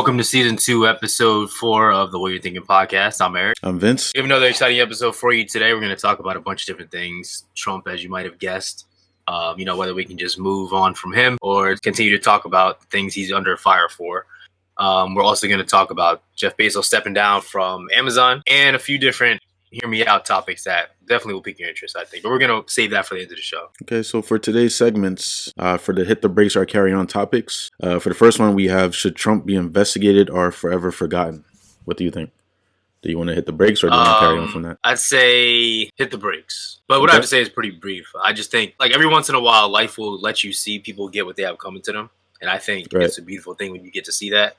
Welcome to Season 2, Episode 4 of the What You're Thinking podcast. I'm Eric. I'm Vince. We have another exciting episode for you today. We're going to talk about a bunch of different things. Trump, as you might have guessed. Whether we can just move on from him or continue to talk about things he's under fire for. We're also going to talk about Jeff Bezos stepping down from Amazon and a few different hear me out topics that definitely will pique your interest, I think. But we're going to save that for the end of the show. Okay, so for today's segments, for the hit the brakes or carry on topics, for the first one we have, should Trump be investigated or forever forgotten? What do you think? Do you want to hit the brakes or do you want to carry on from that? I'd say hit the brakes. But what I have to say is pretty brief. I just think, like, every once in a while, life will let you see people get what they have coming to them. And I think it's a beautiful thing when you get to see that.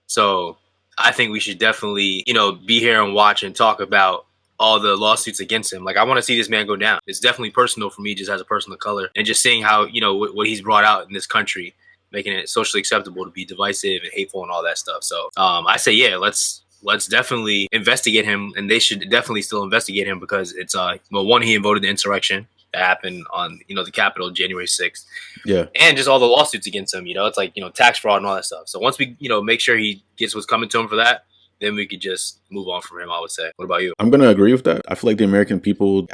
So I think we should definitely, be here and watch and talk about all the lawsuits against him. Like, I want to see this man go down. It's definitely personal for me just as a person of color. And just seeing how, what he's brought out in this country, making it socially acceptable to be divisive and hateful and all that stuff. So I say, yeah, let's definitely investigate him. And they should definitely still investigate him because it's, one, he voted the insurrection that happened on, the Capitol January 6th. Yeah. And just all the lawsuits against him, it's like, tax fraud and all that stuff. So once we, make sure he gets what's coming to him for that, then we could just move on from him, I would say. What about you? I'm going to agree with that. I feel like the American people,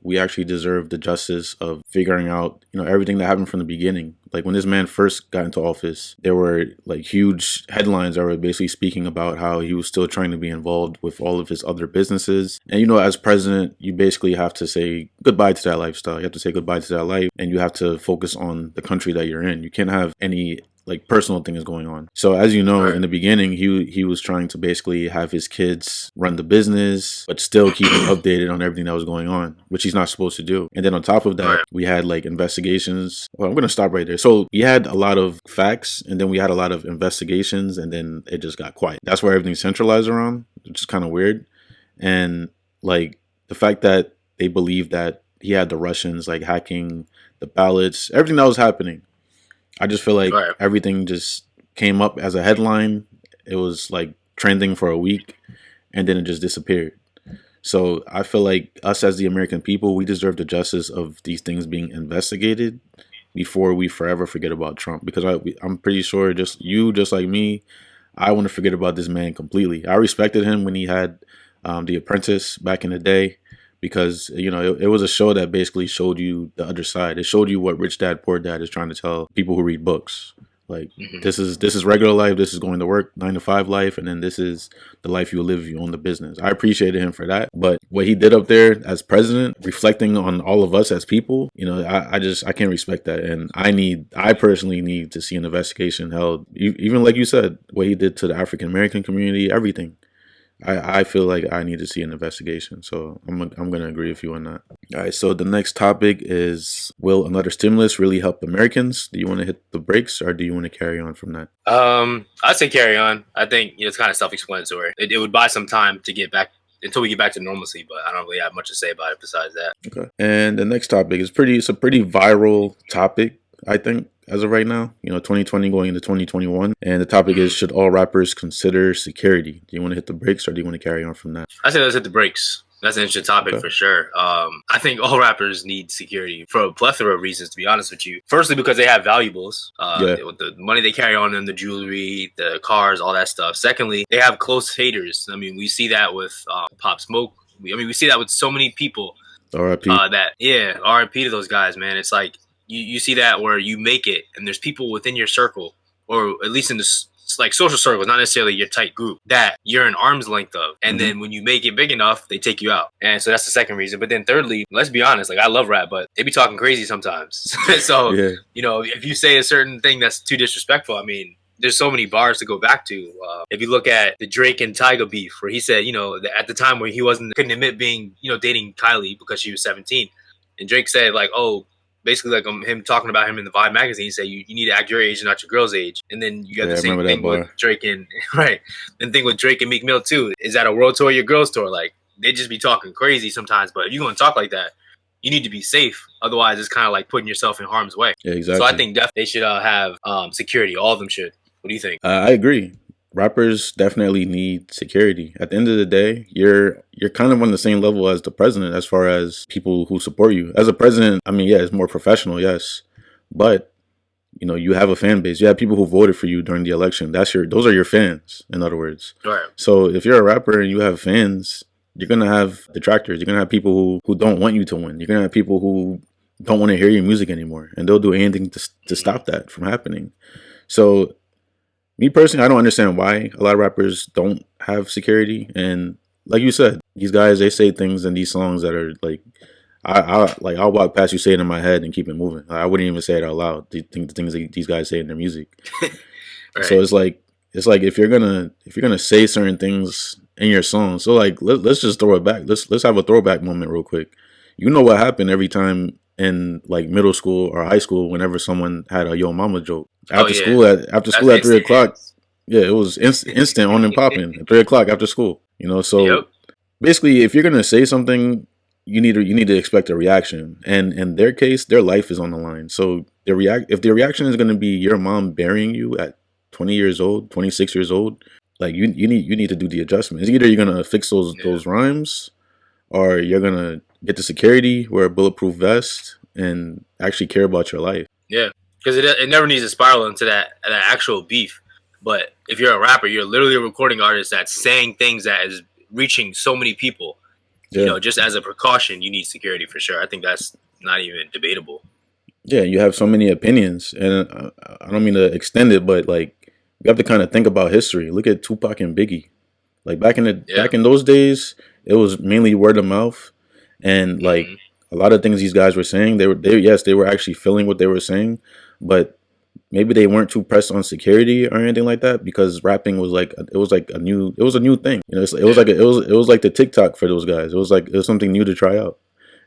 we actually deserve the justice of figuring out, everything that happened from the beginning. Like when this man first got into office, there were like huge headlines that were basically speaking about how he was still trying to be involved with all of his other businesses. And, as president, you basically have to say goodbye to that lifestyle. You have to say goodbye to that life and you have to focus on the country that you're in. You can't have any personal things going on. So as you know, in the beginning, he was trying to basically have his kids run the business, but still keep him updated on everything that was going on, which he's not supposed to do. And then on top of that, we had investigations. Well, I'm going to stop right there. So we had a lot of facts and then we had a lot of investigations and then it just got quiet. That's where everything's centralized around, which is kind of weird. And the fact that they believe that he had the Russians hacking the ballots, everything that was happening. I just feel like everything just came up as a headline. It was trending for a week and then it just disappeared. So I feel like us as the American people, we deserve the justice of these things being investigated before we forever forget about Trump. Because I'm pretty sure just like me, I want to forget about this man completely. I respected him when he had The Apprentice back in the day. Because, it was a show that basically showed you the other side. It showed you what Rich Dad, Poor Dad is trying to tell people who read books. This is regular life. This is going to work, 9 to 5 life. And then this is the life you live if you own the business. I appreciated him for that. But what he did up there as president, reflecting on all of us as people, I can't respect that. And I personally need to see an investigation held. Even like you said, what he did to the African American community, everything. I feel like I need to see an investigation. So I'm going to agree with you on that. All right. So the next topic is, will another stimulus really help Americans? Do you want to hit the brakes or do you want to carry on from that? I'd say carry on. I think it's kind of self-explanatory. It would buy some time to get back until we get back to normalcy, but I don't really have much to say about it besides that. Okay. And the next topic is it's a pretty viral topic, I think, as of right now, 2020 going into 2021. And the topic is, should all rappers consider security? Do you want to hit the brakes or do you want to carry on from that? I say let's hit the brakes. That's an interesting topic for sure. I think all rappers need security for a plethora of reasons, to be honest with you. Firstly, because they have valuables, with the money they carry on them, the jewelry, the cars, all that stuff. Secondly, they have close haters. I mean, we see that with Pop Smoke. We see that with so many people. R.I.P. R.I.P. to those guys, man. It's like, you see that where you make it and there's people within your circle, or at least in this social circles, not necessarily your tight group, that you're an arm's length of. And then when you make it big enough, they take you out. And so that's the second reason. But then thirdly, let's be honest, I love rap, but they be talking crazy sometimes. So, if you say a certain thing that's too disrespectful, there's so many bars to go back to. If you look at the Drake and Tyga beef, where he said, at the time where he couldn't admit being, dating Kylie because she was 17. And Drake said basically him talking about him in the Vibe magazine, say you need to act your age, not your girl's age. And then you got the same thing with Drake and And thing with Drake and Meek Mill too. Is that a world tour, your girl's tour? They just be talking crazy sometimes. But if you're going to talk like that, you need to be safe. Otherwise, it's kind of putting yourself in harm's way. Yeah, exactly. So I think definitely they should have security. All of them should. What do you think? I agree. Rappers definitely need security. At the end of the day, you're kind of on the same level as the president as far as people who support you. As a president, it's more professional, yes. But You know, you have a fan base. You have people who voted for you during the election. Those are your fans, in other words. Right. So if you're a rapper and you have fans, you're gonna have detractors. You're gonna have people who don't want you to win. You're gonna have people who don't want to hear your music anymore, and they'll do anything to stop that from happening. So, me personally, I don't understand why a lot of rappers don't have security. And like you said, these guys, they say things in these songs that are like, I'll walk past you, say it in my head, and keep it moving. I wouldn't even say it out loud. The things that these guys say in their music. Right. So it's like if you're gonna say certain things in your song, so like let's just throw it back. Let's have a throwback moment real quick. You know what happened every time in like middle school or high school whenever someone had a yo mama joke after school at That's 3 o'clock. Yeah, it was instant on and popping at 3 o'clock after school. You know, so Yep. basically, if you're gonna say something, you need to expect a reaction. And in their case, their life is on the line. So if the reaction is gonna be your mom burying you at 20 years old, 26 years old, like you need to do the adjustment. It's either you're gonna fix those rhymes, or you're gonna get the security, wear a bulletproof vest, and actually care about your life. Yeah, because it never needs to spiral into that actual beef. But if you're a rapper, you're literally a recording artist that's saying things that is reaching so many people. Yeah. You know, just as a precaution, you need security for sure. I think that's not even debatable. Yeah, you have so many opinions, and I don't mean to extend it, but like you have to kind of think about history. Look at Tupac and Biggie. Like back in those days, it was mainly word of mouth, and like a lot of things these guys were saying, they were actually feeling what they were saying, but maybe they weren't too pressed on security or anything like that, because rapping was like a new thing. You know, it was like the TikTok for those guys. It was something new to try out.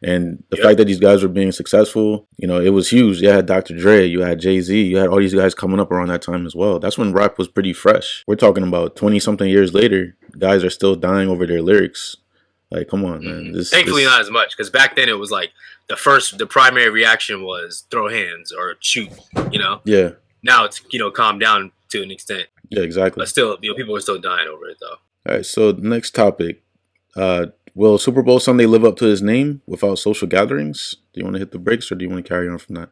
And the fact that these guys were being successful, you know, it was huge. You had Dr. Dre, you had Jay-Z, you had all these guys coming up around that time as well. That's when rap was pretty fresh. We're talking about 20-something years later, guys are still dying over their lyrics. Like, come on, man. Thankfully, not as much, because back then it was like the primary reaction was throw hands or shoot, you know? Yeah. Now it's, you know, calmed down to an extent. Yeah, exactly. But still, you know, people are still dying over it, though. All right, so next topic. Will Super Bowl Sunday live up to his name without social gatherings? Do you want to hit the brakes, or do you want to carry on from that?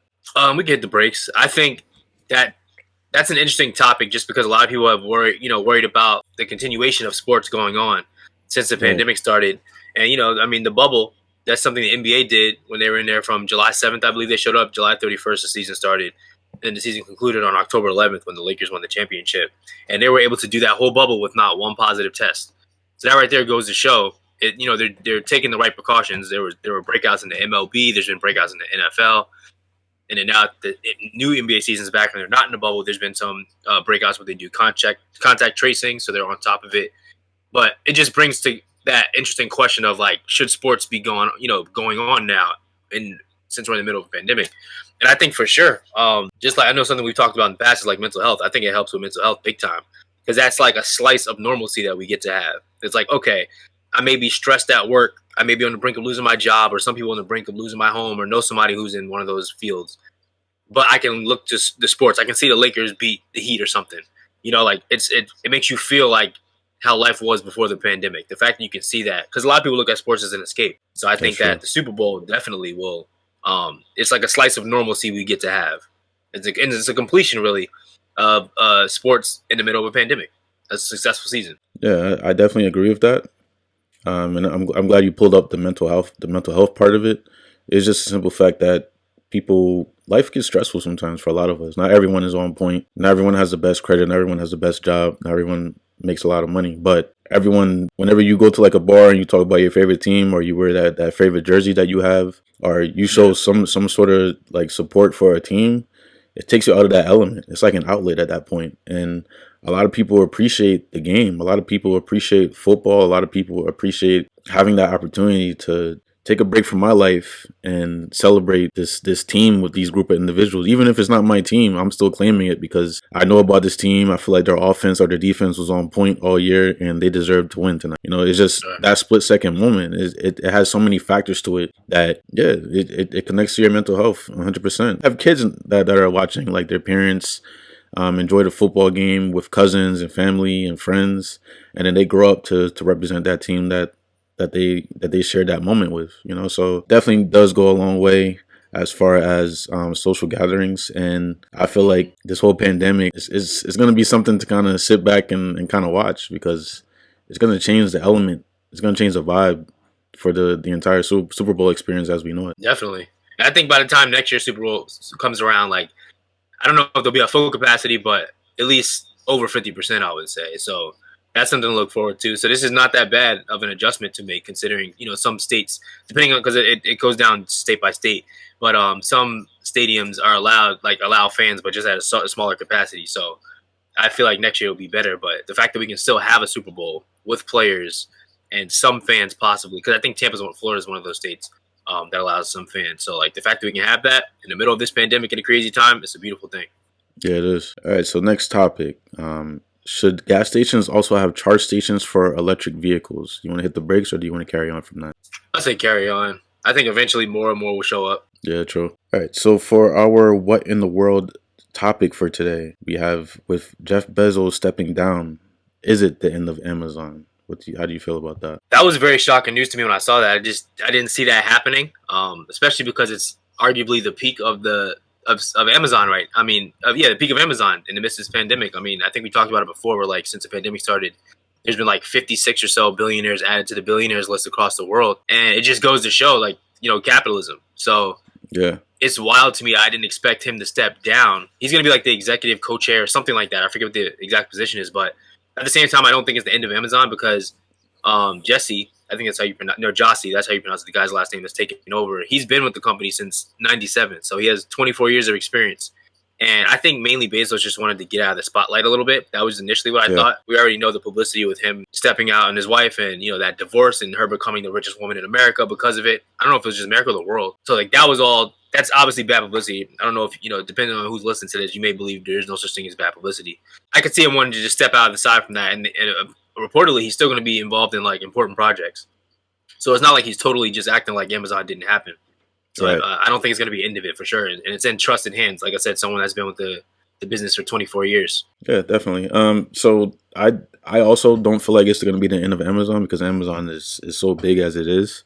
We can hit the brakes. I think that's an interesting topic, just because a lot of people have worried about the continuation of sports going on since the pandemic started. And, you know, I mean, the bubble, that's something the NBA did when they were in there from July 7th. I believe they showed up July 31st, the season started. And the season concluded on October 11th when the Lakers won the championship. And they were able to do that whole bubble with not one positive test. So that right there goes to show, you know, they're taking the right precautions. There were breakouts in the MLB. There's been breakouts in the NFL. And then now the new NBA season's back and they're not in the bubble. There's been some breakouts where they do contact tracing, so they're on top of it. But it just brings to that interesting question of, like, should sports be going on now since we're in the middle of a pandemic? And I think for sure, just like I know something we've talked about in the past is like mental health. I think it helps with mental health big time, because that's like a slice of normalcy that we get to have. It's like, okay, I may be stressed at work. I may be on the brink of losing my job, or some people on the brink of losing my home, or know somebody who's in one of those fields. But I can look to the sports. I can see the Lakers beat the Heat or something. You know, like it makes you feel like how life was before the pandemic. The fact that you can see that, because a lot of people look at sports as an escape. So I think that the Super Bowl definitely will. It's like a slice of normalcy we get to have. It's a completion, really, of sports in the middle of a pandemic. That's a successful season. Yeah, I definitely agree with that. And I'm glad you pulled up the mental health part of it. It's just a simple fact that life gets stressful sometimes for a lot of us. Not everyone is on point. Not everyone has the best credit. Not everyone has the best job. Not everyone makes a lot of money. But everyone, whenever you go to like a bar and you talk about your favorite team, or you wear that favorite jersey that you have, or you show some sort of like support for a team, it takes you out of that element. It's like an outlet at that point. And a lot of people appreciate the game. A lot of people appreciate football. A lot of people appreciate having that opportunity to take a break from my life and celebrate this team with these group of individuals. Even if it's not my team, I'm still claiming it because I know about this team. I feel like their offense or their defense was on point all year and they deserve to win tonight. You know, it's just that split second moment. It has so many factors to it that, it connects to your mental health 100%. I have kids that are watching, like their parents enjoy the football game with cousins and family and friends, and then they grow up to represent that team that they shared that moment with, you know. So definitely does go a long way. as far as social gatherings. And I feel like this whole pandemic is going to be something to kind of sit back and kind of watch, because it's going to change the element. It's going to change the vibe for the entire Super Bowl experience as we know it. Definitely. And I think by the time next year Super Bowl comes around, like, I don't know if there'll be a full capacity, but at least over 50%, I would say. So that's something to look forward to. So this is not that bad of an adjustment to make, considering, some states, depending on, because it goes down state by state, but some stadiums are allow fans, but just at a smaller capacity. So I feel like next year will be better. But the fact that we can still have a Super Bowl with players and some fans possibly, because I think Florida is one of those states that allows some fans. So like the fact that we can have that in the middle of this pandemic at a crazy time, it's a beautiful thing. Yeah, it is. All right, so next topic. Should gas stations also have charge stations for electric vehicles? You want to hit the brakes, or do you want to carry on from that? I say carry on. I think eventually more and more will show up. Yeah, true. All right, so for our what in the world topic for today, we have with Jeff Bezos stepping down. Is it the end of Amazon? How do you feel about that? That was very shocking news to me when I saw that. I didn't see that happening, especially because it's arguably the peak of Amazon, right? I mean, the peak of Amazon in the midst of this pandemic. I mean, I think we talked about it before, where like since the pandemic started, there's been like 56 or so billionaires added to the billionaires list across the world. And it just goes to show, like, capitalism. So yeah, it's wild to me. I didn't expect him to step down. He's going to be like the executive co-chair or something like that. I forget what the exact position is, but at the same time, I don't think it's the end of Amazon, because Jesse, I think that's how you pronounce, no, Jossie, that's how you pronounce it, the guy's last name that's taken over. He's been with the company since 97, so he has 24 years of experience. And I think mainly Bezos just wanted to get out of the spotlight a little bit. That was initially what I thought. We already know the publicity with him stepping out and his wife, and that divorce, and her becoming the richest woman in America because of it. I don't know if it was just America or the world. So like that was all. That's obviously bad publicity. I don't know if depending on who's listening to this, you may believe there is no such thing as bad publicity. I could see him wanting to just step out of the side from that, and reportedly he's still going to be involved in like important projects. So it's not like he's totally just acting like Amazon didn't happen. So right. I don't think it's going to be the end of it for sure. And it's in trusted hands. Like I said, someone that's been with the business for 24 years. Yeah, definitely. So I also don't feel like it's going to be the end of Amazon, because Amazon is so big as it is.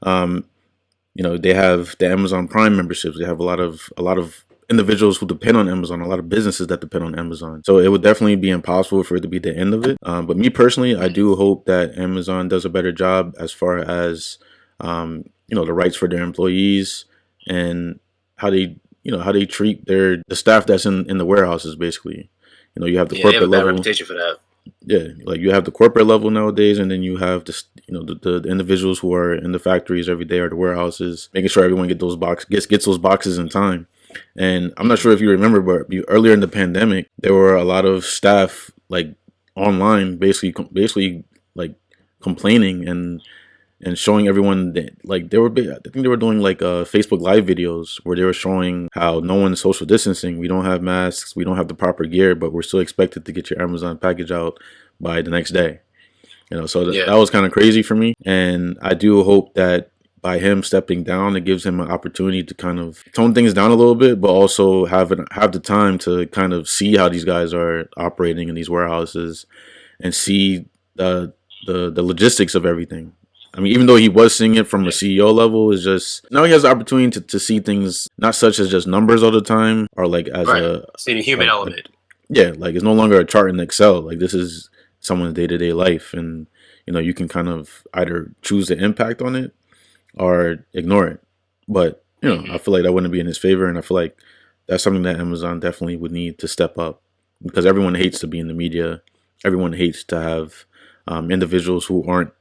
They have the Amazon Prime memberships. They have a lot of individuals who depend on Amazon, a lot of businesses that depend on Amazon. So it would definitely be impossible for it to be the end of it. But me personally, I do hope that Amazon does a better job as far as the rights for their employees, and how they treat the staff that's in the warehouses. Basically, you have the corporate level. Reputation for that. Yeah, like you have the corporate level nowadays, and then you have the individuals who are in the factories every day or the warehouses, making sure everyone gets those boxes in time. And I'm not sure if you remember, but earlier in the pandemic, there were a lot of staff like online, basically like complaining and showing everyone that, like, I think they were doing like Facebook Live videos where they were showing how no one's social distancing. We don't have masks. We don't have the proper gear, but we're still expected to get your Amazon package out by the next day. So that was kind of crazy for me. And I do hope that by him stepping down, it gives him an opportunity to kind of tone things down a little bit, but also have the time to kind of see how these guys are operating in these warehouses and see the logistics of everything. I mean, even though he was seeing it from a CEO level, it's just now he has the opportunity to see things not such as just numbers all the time, or like as see the human element. Yeah, like it's no longer a chart in Excel. Like this is someone's day-to-day life, and you can kind of either choose to impact on it or ignore it. But I feel like that wouldn't be in his favor, and I feel like that's something that Amazon definitely would need to step up, because everyone hates to be in the media. Everyone hates to have individuals who aren't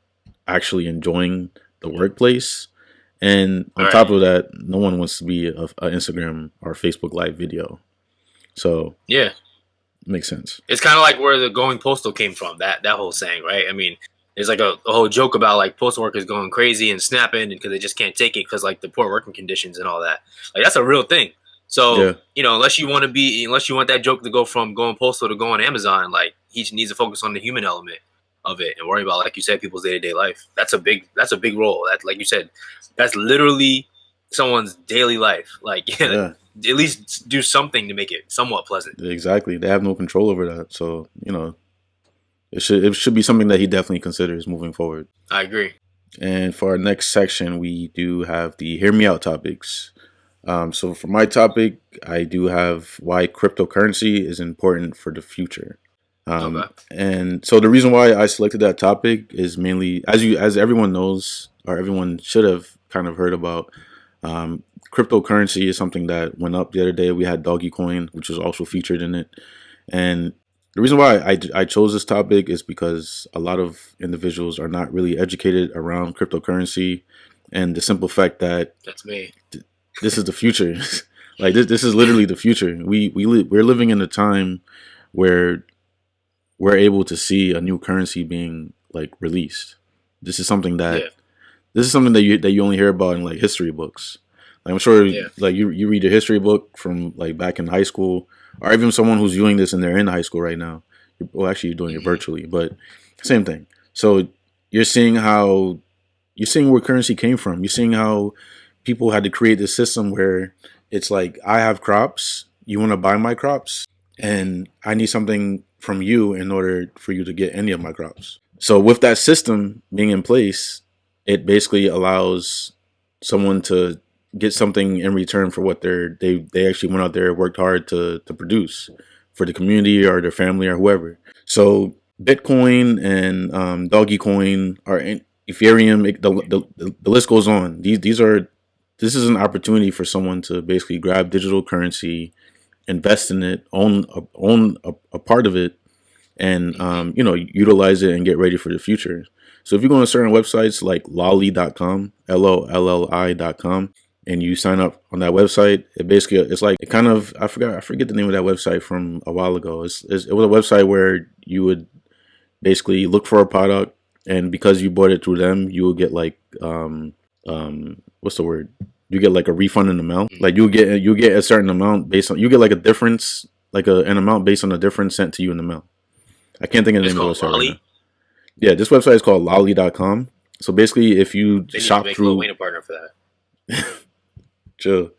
actually enjoying the workplace, and on top of that, no one wants to be a Instagram or Facebook Live video. So yeah, makes sense. It's kind of like where the going postal came from, that whole saying, right? I mean, there's like a whole joke about like postal workers going crazy and snapping because they just can't take it because like the poor working conditions and all that. Like that's a real thing. So unless you want that joke to go from going postal to going Amazon, like he needs to focus on the human element of it and worry about, like you said, people's day-to-day life. That's a big role. That, like you said, that's literally someone's daily life. Like at least do something to make it somewhat pleasant. Exactly. They have no control over that. So, it should be something that he definitely considers moving forward. I agree. And for our next section, we do have the Hear Me Out topics. So for my topic, I do have why cryptocurrency is important for the future. Okay. And so the reason why I selected that topic is mainly, as everyone knows, or everyone should have kind of heard about, um, cryptocurrency is something that went up the other day. We had Doggy Coin, which was also featured in it. And the reason why I chose this topic is because a lot of individuals are not really educated around cryptocurrency and the simple fact that That's me. this is the future. Like this is literally the future. We're living in a time where we're able to see a new currency being like released. This is something that Yeah. you only hear about in like history books. Like, I'm sure Yeah. like you read a history book from like back in high school, or even someone who's viewing this and they're in high school right now. Well, actually, you're doing it Hmm. virtually, but same thing. So you're seeing how you're seeing where currency came from. You're seeing how people had to create this system where it's like I have crops, you want to buy my crops, and I need something from you in order for you to get any of my crops. So with that system being in place, it basically allows someone to get something in return for what they actually went out there and worked hard to produce for the community or their family or whoever. So Bitcoin and Doggy Coin or Ethereum, the list goes on. This is an opportunity for someone to basically grab digital currency, invest in it, own a part of it, and Hmm. utilize it and get ready for the future. So if you go on certain websites like lolly.com, LOLLI.com, and you sign up on that website, it's like it kind of I forget the name of that website from a while ago. It was a website where you would basically look for a product, and because you bought it through them, you will get like what's the word? You get like a refund in the mail. Like you get a certain amount based on you get like a difference, like an amount based on a difference sent to you in the mail. I can't think of the It's name of the called website right now. Lolly. Yeah, this website is called lolly.com. So basically, if you They need to shop make Lil through, Wayne a partner for that. chill.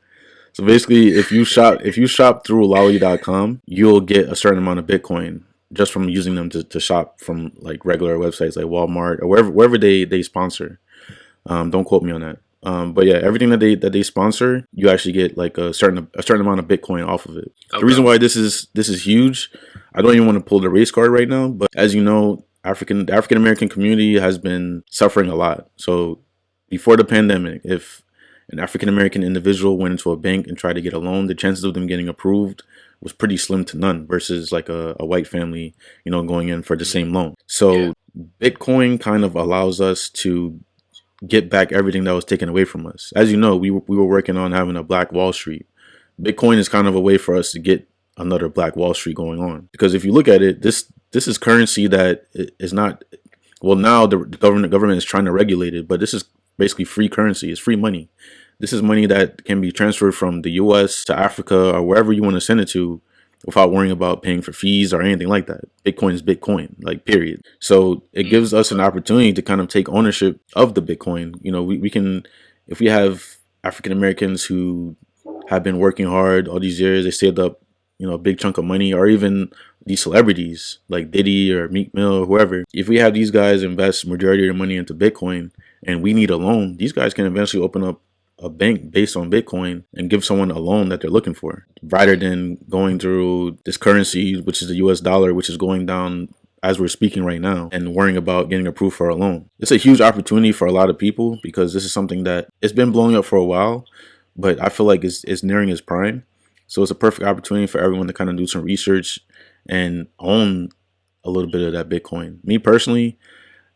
So basically, if you shop through lolly.com, you'll get a certain amount of Bitcoin just from using them to shop from like regular websites like Walmart or wherever they sponsor. Don't quote me on that. But yeah, everything that they sponsor, you actually get like a certain amount of Bitcoin off of it. The Okay. reason why this is huge, I don't even want to pull the race card right now, but as you know, the African American community has been suffering a lot. So before the pandemic, if an African American individual went into a bank and tried to get a loan, the chances of them getting approved was pretty slim to none versus like a white family, going in for the Hmm. same loan. Yeah. So Bitcoin kind of allows us to get back everything that was taken away from us. As you know, we were working on having a Black Wall Street. Bitcoin is kind of a way for us to get another Black Wall Street going on. Because if you look at it, this is currency that is not well now the government is trying to regulate it, but this is basically free currency. It's free money. This is money that can be transferred from the US to Africa or wherever you want to send it to without worrying about paying for fees or anything like that. Bitcoin is Bitcoin, like period. So it gives us an Okay. opportunity to kind of take ownership of the Bitcoin. We can, if we have African Americans who have been working hard all these years, they saved up, a big chunk of money, or even these celebrities like Diddy or Meek Mill or whoever. If we have these guys invest majority of their money into Bitcoin and we need a loan, these guys can eventually open up a bank based on Bitcoin and give someone a loan that they're looking for, rather than going through this currency, which is the US dollar, which is going down as we're speaking right now, and worrying about getting approved for a loan. It's a huge opportunity for a lot of people because this is something that it's been blowing up for a while, but I feel like it's nearing its prime. So it's a perfect opportunity for everyone to kind of do some research and own a little bit of that Bitcoin. Me personally,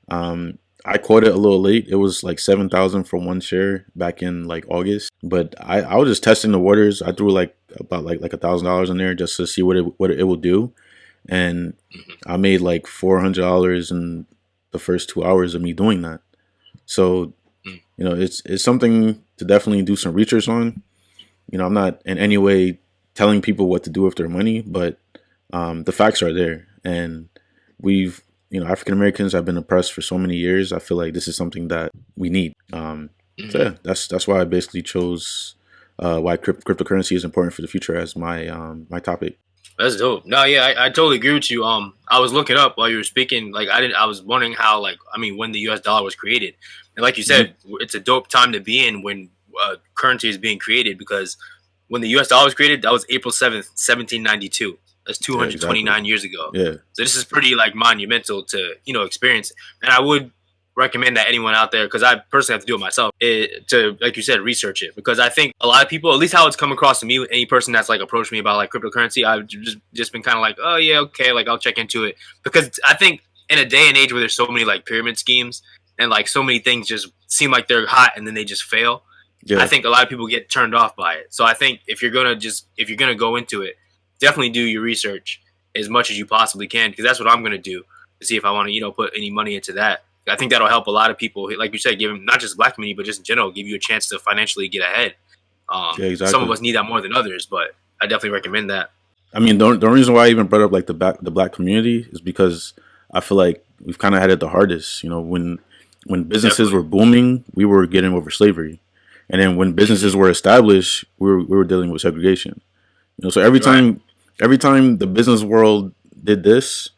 I caught it a little late. It was like 7,000 for one share back in like August. But I was just testing the waters. I threw like about like $1,000 in there just to see what it will do, and Hmm. I made like $400 in the first 2 hours of me doing that. So it's something to definitely do some research on. I'm not in any way telling people what to do with their money, but the facts are there, and we've African Americans have been oppressed for so many years. I feel like this is something that we need. So Hmm. yeah, that's why I basically chose why cryptocurrency is important for the future as my topic. That's dope. No, yeah, I totally agree with you. I was looking up while you were speaking. Like, I was wondering how, like, I mean, when the U.S. dollar was created, and like you Hmm. said, it's a dope time to be in when currency is being created, because when the U.S. dollar was created, that was April 7th, 1792. That's Yeah, 229 exactly. years ago. Yeah. So this is pretty like monumental to experience, and I would recommend that anyone out there, because I personally have to do it myself, to, like you said, research it, because I think a lot of people, at least how it's come across to me, any person that's like approached me about like cryptocurrency, I've just been kind of like, oh yeah, okay, like I'll check into it, because I think in a day and age where there's so many like pyramid schemes and like so many things just seem like they're hot and then they just fail, Yeah. I think a lot of people get turned off by it. So I think if you're gonna go into it, definitely do your research as much as you possibly can, because that's what I'm gonna do to see if I want to put any money into that. I think that'll help a lot of people, like you said, give them, not just Black community, but just in general, give you a chance to financially get ahead. Yeah, exactly. Some of us need that more than others, but I definitely recommend that. I mean, the reason why I even brought up like the black community is because I feel like we've kind of had it the hardest. When businesses were booming, we were getting over slavery, and then when businesses were established, we were dealing with segregation. So every time the business world did this,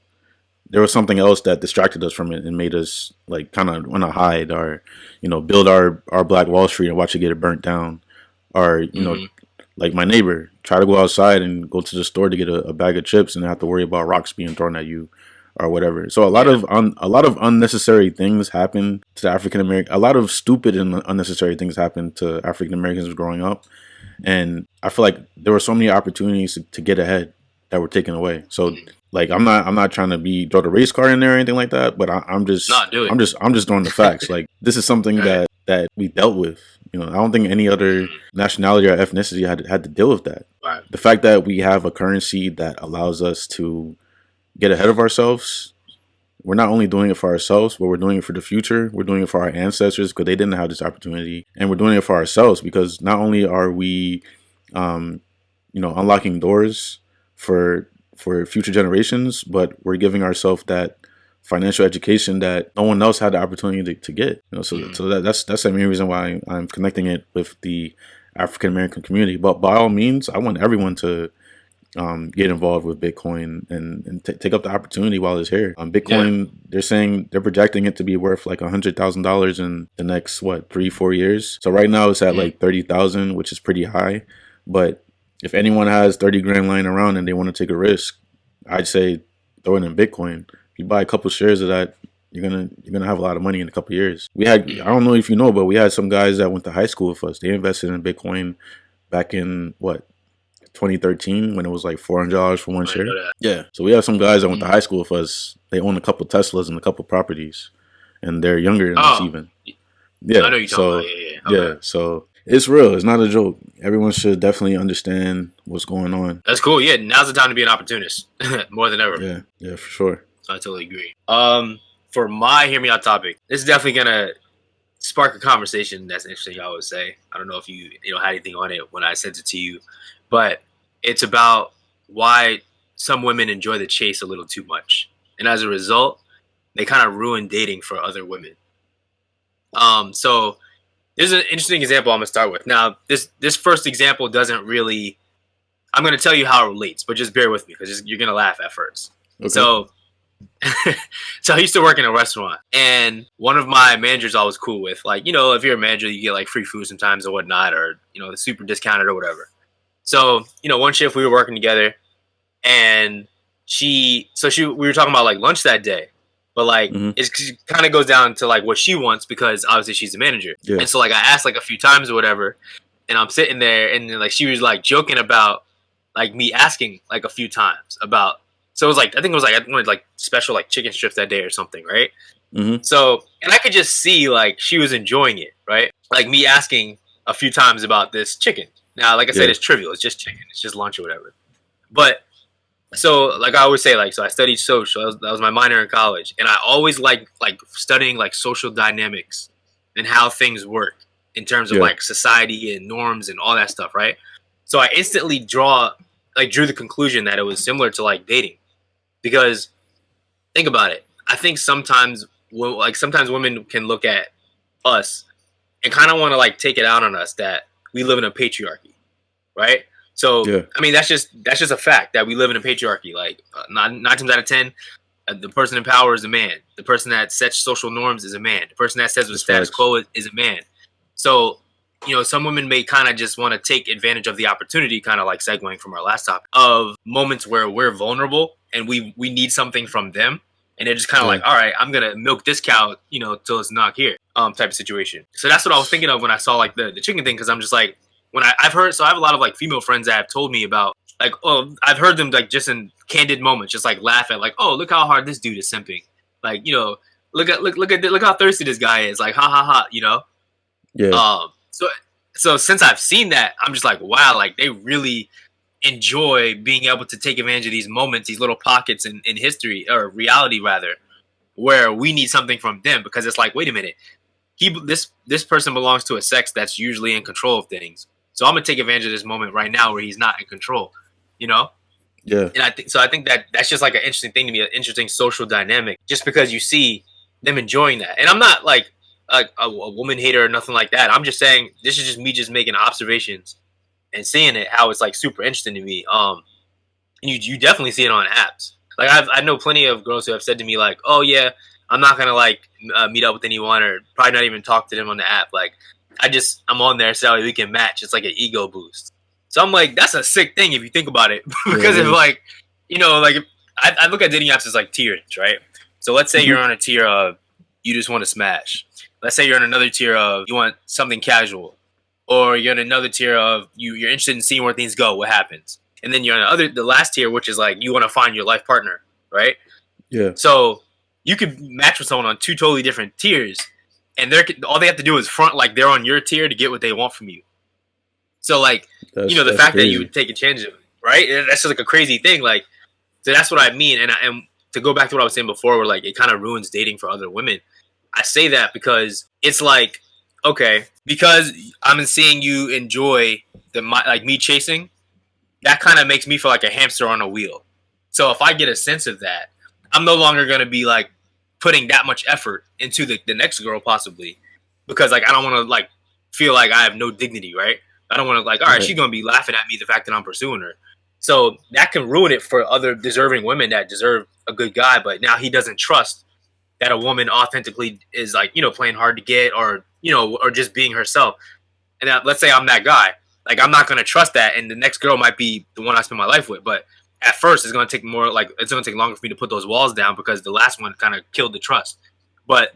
there was something else that distracted us from it and made us like kind of want to hide, or build our Black Wall Street and watch it get burnt down, or like my neighbor, try to go outside and go to the store to get a bag of chips and have to worry about rocks being thrown at you or whatever. So a lot of unnecessary things happen to African American. A lot of stupid and unnecessary things happen to African Americans growing up, and I feel like there were so many opportunities to get ahead that were taken away. So like I'm not trying to throw the race card in there or anything like that, but I'm just throwing the facts. Like this is something that we dealt with. I don't think any other nationality or ethnicity had to deal with that. Right. The fact that we have a currency that allows us to get ahead of ourselves, we're not only doing it for ourselves, but we're doing it for the future. We're doing it for our ancestors because they didn't have this opportunity, and we're doing it for ourselves because not only are we, unlocking doors for future generations, but we're giving ourselves that financial education that no one else had the opportunity to get. So that's the main reason why I'm connecting it with the African American community. But by all means, I want everyone to get involved with Bitcoin and take up the opportunity while it's here. Bitcoin, they're projecting it to be worth like $100,000 in the next 3-4 years. So right now it's at like 30,000, which is pretty high. But if anyone has 30 grand lying around and they want to take a risk, I'd say throw it in Bitcoin. If you buy a couple shares of that, you're gonna have a lot of money in a couple years. I don't know if you know, but we had some guys that went to high school with us. They invested in Bitcoin back in 2013 when it was like $400 for one share. Yeah. So we have some guys that went to high school with us. They own a couple Teslas and a couple properties, and they're younger than us even. Yeah. I know you're talking about. Yeah. So it's real. It's not a joke. Everyone should definitely understand what's going on. That's cool. Yeah, now's the time to be an opportunist more than ever. Yeah, for sure. I totally agree. For my hear me out topic, this is definitely gonna spark a conversation that's interesting. I would say. I don't know if you had anything on it when I sent it to you, but it's about why some women enjoy the chase a little too much, and as a result, they kind of ruin dating for other women. So there's an interesting example I'm gonna start with. Now, this first example doesn't really. I'm gonna tell you how it relates, but just bear with me because you're gonna laugh at first. Okay. So I used to work in a restaurant, and one of my managers I was cool with, like, if you're a manager, you get like free food sometimes or whatnot, or the super discounted or whatever. So one shift we were working together, and we were talking about like lunch that day. But like it kind of goes down to like what she wants because obviously she's the manager. Yeah. And so like I asked like a few times or whatever, and I'm sitting there and then like she was like joking about like me asking like a few times about. So it was like I wanted like special like chicken strips that day or something, right? Mm-hmm. So and I could just see like she was enjoying it, right? Like me asking a few times about this chicken. Now, like I said, it's trivial. It's just chicken. It's just lunch or whatever. But so, like I always say, like, so I studied social. That was my minor in college, and I always like studying like social dynamics and how things work in terms of like society and norms and all that stuff, right? So I instantly drew the conclusion that it was similar to like dating, because think about it. I think sometimes women can look at us and kind of want to like take it out on us that we live in a patriarchy, right? So, I mean, that's just a fact that we live in a patriarchy. Like, 9 times out of 10, the person in power is a man. The person that sets social norms is a man. The person that says the status quo is a man. So, some women may kind of just want to take advantage of the opportunity, kind of like segueing from our last topic, of moments where we're vulnerable and we need something from them. And they're just kind of like, all right, I'm going to milk this cow, till it's not here, type of situation. So that's what I was thinking of when I saw like the chicken thing. Cause I'm just like, I've heard, so I have a lot of like female friends that have told me about like, oh, I've heard them like just in candid moments, just like laugh at like, oh, look how hard this dude is simping. Like, look how thirsty this guy is. Like, ha ha ha, Yeah. So since I've seen that, I'm just like, wow, like they really enjoy being able to take advantage of these moments, these little pockets in history or reality rather, where we need something from them because it's like, wait a minute, this person belongs to a sex that's usually in control of things. So I'm gonna take advantage of this moment right now where he's not in control, Yeah. And I think that that's just like an interesting thing to me, an interesting social dynamic, just because you see them enjoying that. And I'm not like a woman hater or nothing like that. I'm just saying this is just me just making observations and seeing it how it's like super interesting to me. And you definitely see it on apps. Like I know plenty of girls who have said to me like, oh yeah, I'm not gonna like meet up with anyone or probably not even talk to them on the app. Like I'm on there so we can match. It's like an ego boost. So I'm like, that's a sick thing if you think about it, because Yeah. if like, like I look at dating apps as like tiers, right? So let's say you're on a tier of you just want to smash. Let's say you're in another tier of you want something casual, or you're in another tier of you're interested in seeing where things go, what happens, and then you're in the last tier, which is like you want to find your life partner, right? Yeah. So you could match with someone on two totally different tiers, and all they have to do is front like they're on your tier to get what they want from you. So like the That's fact that crazy. you would take advantage of it, right? That's just like a crazy thing. Like, so that's what I mean. And to go back to what I was saying before, where like it kind of ruins dating for other women. I say that because it's like, okay, because I'm seeing you enjoy like me chasing, that kind of makes me feel like a hamster on a wheel. So if I get a sense of that, I'm no longer going to be like putting that much effort into the next girl possibly, because like I don't want to like feel like I have no dignity, right? I don't want to like, all right, she's going to be laughing at me the fact that I'm pursuing her. So that can ruin it for other deserving women that deserve a good guy, but now he doesn't trust that a woman authentically is like, playing hard to get or, or just being herself. And let's say I'm that guy. Like, I'm not going to trust that. And the next girl might be the one I spend my life with. But at first, it's going to take it's going to take longer for me to put those walls down because the last one kind of killed the trust. But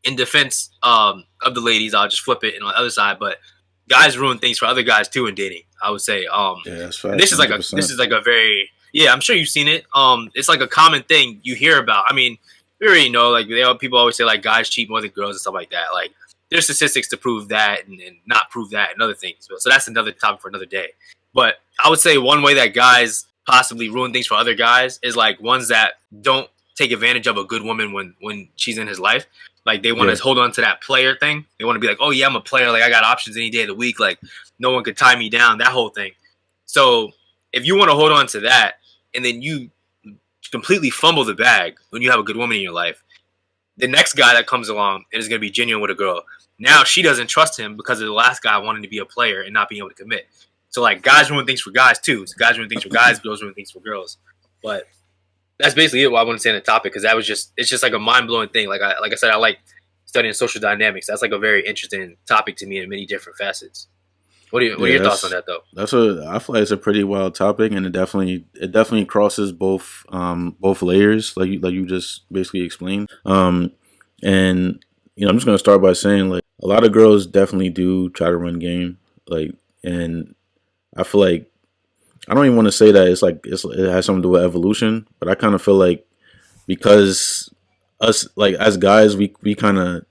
in defense of the ladies, I'll just flip it and on the other side. But guys ruin things for other guys too in dating, I would say. Yeah, that's facts. This is like a very, yeah, I'm sure you've seen it. It's like a common thing you hear about. I mean, we already know, like people always say like guys cheat more than girls and stuff like that. Like there's statistics to prove that and not prove that and other things. So that's another topic for another day. But I would say one way that guys possibly ruin things for other guys is like ones that don't take advantage of a good woman when she's in his life. Like they want to hold on to that player thing. They want to be like, oh yeah, I'm a player. Like I got options any day of the week. Like no one could tie me down. That whole thing. So if you want to hold on to that and then you completely fumble the bag when you have a good woman in your life, the next guy that comes along is going to be genuine with a girl. Now she doesn't trust him because of the last guy wanting to be a player and not being able to commit. So like guys ruin things for guys too. So guys ruin things for guys, girls ruin things for girls. But that's basically it. What I want to say on the topic, because it's just like a mind blowing thing. Like I said, I like studying social dynamics. That's like a very interesting topic to me in many different facets. What are your thoughts on that though? I feel like it's a pretty wild topic, and it definitely crosses both layers, like you just basically explained. And I'm just gonna start by saying like a lot of girls definitely do try to run game, like, and I feel like I don't even want to say that it has something to do with evolution, but I kind of feel like because us like as guys we kind of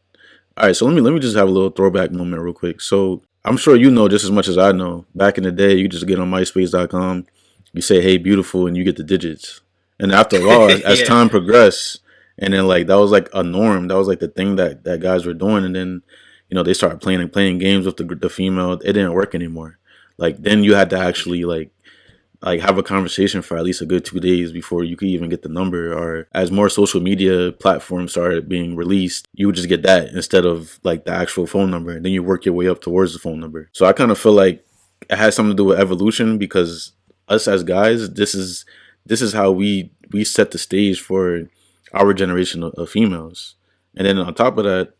all right. So let me just have a little throwback moment real quick. So I'm sure you know just as much as I know. Back in the day, you just get on MySpace.com, you say "Hey, beautiful," and you get the digits. And after a while, as time progressed, and then like that was like a norm. That was like the thing that guys were doing. And then they started playing games with the female. It didn't work anymore. Like then you had to actually like have a conversation for at least a good 2 days before you could even get the number. Or as more social media platforms started being released, you would just get that instead of like the actual phone number. And then you work your way up towards the phone number. So I kind of feel like it has something to do with evolution, because us as guys, this is how we set the stage for our generation of females. And then on top of that,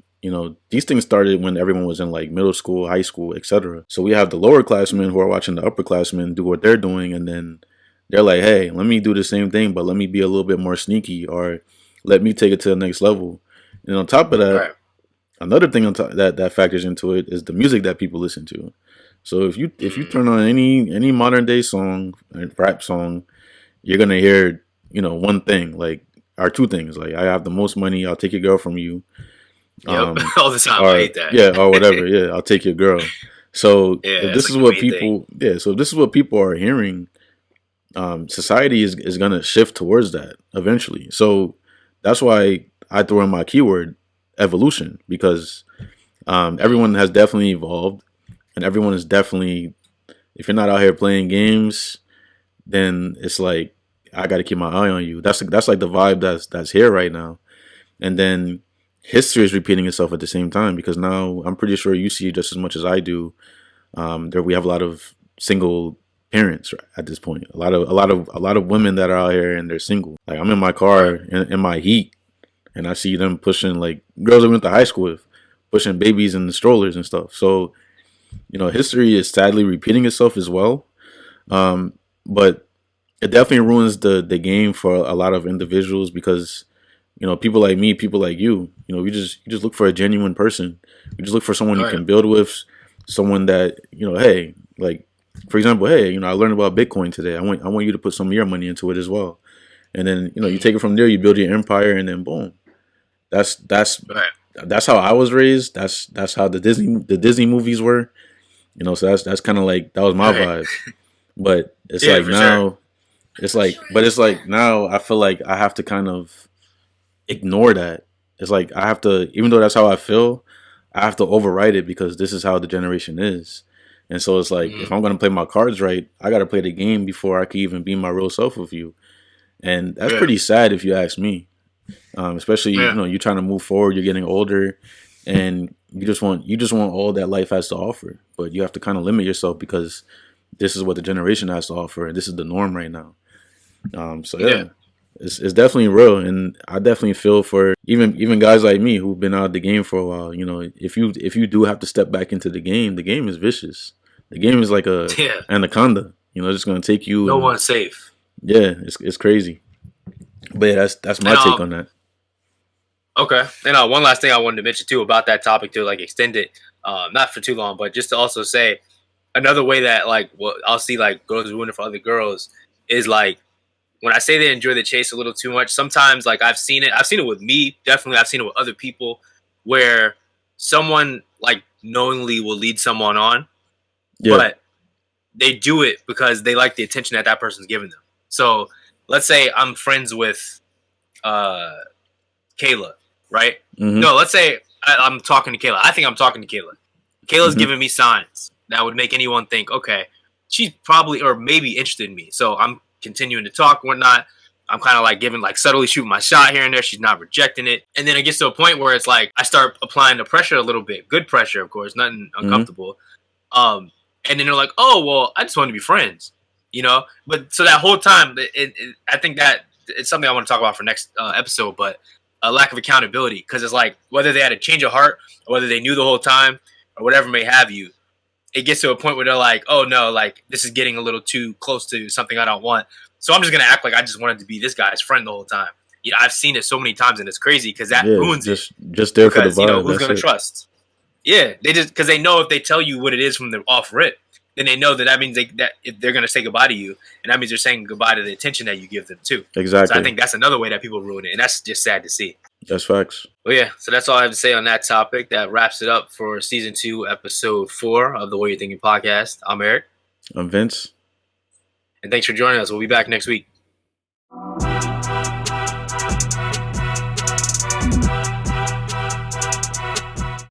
these things started when everyone was in like middle school, high school, etc. So we have the lower classmen who are watching the upperclassmen do what they're doing, and then they're like, hey, let me do the same thing, but let me be a little bit more sneaky, or let me take it to the next level. And on top of that, Right. another thing on top that factors into it is the music that people listen to. So if you turn on any modern day song, rap song, you're gonna hear one thing, like, or two things, like, I have the most money, I'll take your girl from you, Yep. All the time. or I hate that. yeah, or whatever, yeah, I'll take your girl. So Yeah, if it's this like is the what main thing. people, yeah, so if this is what people are hearing, society is gonna shift towards that eventually. So that's why I throw in my keyword evolution, because everyone has definitely evolved, and everyone is definitely, if you're not out here playing games, then it's like, I got to keep my eye on you. That's like the vibe that's here right now. And then history is repeating itself at the same time, because now I'm pretty sure you see just as much as I do. There we have a lot of single parents at this point. A lot of women that are out here and they're single. Like, I'm in my car Right. in my heat, and I see them pushing, like, girls I went to high school with, pushing babies in the strollers and stuff. So history is sadly repeating itself as well. But it definitely ruins the game for a lot of individuals, because people like me, people like you just look for a genuine person. You just look for someone you Right. can build with, someone that hey, like, for example, hey, I learned about Bitcoin today. I want you to put some of your money into it as well, and then you take it from there. You build your empire, and then boom. That's that's Right. that's how I was raised. That's how the Disney movies were. So that's kind of like, that was my Right. vibe. But it's Yeah, like for sure. now, it's like now I feel like I have to kind of ignore that. It's like I have to, even though that's how I feel, I have to override it, because this is how the generation is. And so it's like, if Mhm. I'm gonna play my cards right, I gotta play the game before I can even be my real self with you. And that's Yeah. pretty sad if you ask me. Especially, Yeah. you're trying to move forward, you're getting older, and you just want all that life has to offer. But you have to kind of limit yourself, because this is what the generation has to offer, and this is the norm right now. So Yeah. yeah, it's definitely real, and I definitely feel for even guys like me who've been out of the game for a while. If you do have to step back into the game is vicious. The game is like a Yeah. anaconda. It's just gonna take you, No and one's safe. yeah, it's crazy. But yeah, that's my And take on that. okay. And one last thing I wanted to mention too about that topic, to like extend it, not for too long, but just to also say another way that like what I'll see like girls ruin it for other girls is like when I say they enjoy the chase a little too much. Sometimes like I've seen it. I've seen it with me. Definitely, I've seen it with other people where someone like knowingly will lead someone on, Yeah. but they do it because they like the attention that that person's giving them. So let's say I'm friends with uh, Kayla, right? Mm-hmm. No, let's say I'm talking to Kayla. I think I'm talking to Kayla. Kayla's Mm-hmm. giving me signs that would make anyone think, okay, she's probably or maybe interested in me. So I'm continuing to talk, whatnot. I'm kind of like giving, like subtly shooting my shot here and there. She's not rejecting it. And then it gets to a point where it's like I start applying the pressure a little bit. Good pressure, of course, nothing Mm-hmm. uncomfortable. And then they're like, oh, well, I just want to be friends, But so that whole time, I think that it's something I want to talk about for next episode, but a lack of accountability, because it's like whether they had a change of heart or whether they knew the whole time or whatever may have you, it gets to a point where they're like, oh no, like this is getting a little too close to something I don't want. So I'm just gonna act like I just wanted to be this guy's friend the whole time. I've seen it so many times and it's crazy because that Yeah, ruins it. just there for the Because vibe. who's That's gonna it. trust? Yeah, they just because they know if they tell you what it is from the off rip, then they know that means that if they're gonna say goodbye to you, and that means they're saying goodbye to the attention that you give them too. So I Exactly. think that's another way that people ruin it, and that's just sad to see. That's facts. Well, yeah, so that's all I have to say on that topic. That wraps it up for season 2, episode 4 of the What You're Thinking podcast. I'm Eric, I'm Vince. and thanks for joining us. We'll be back next week.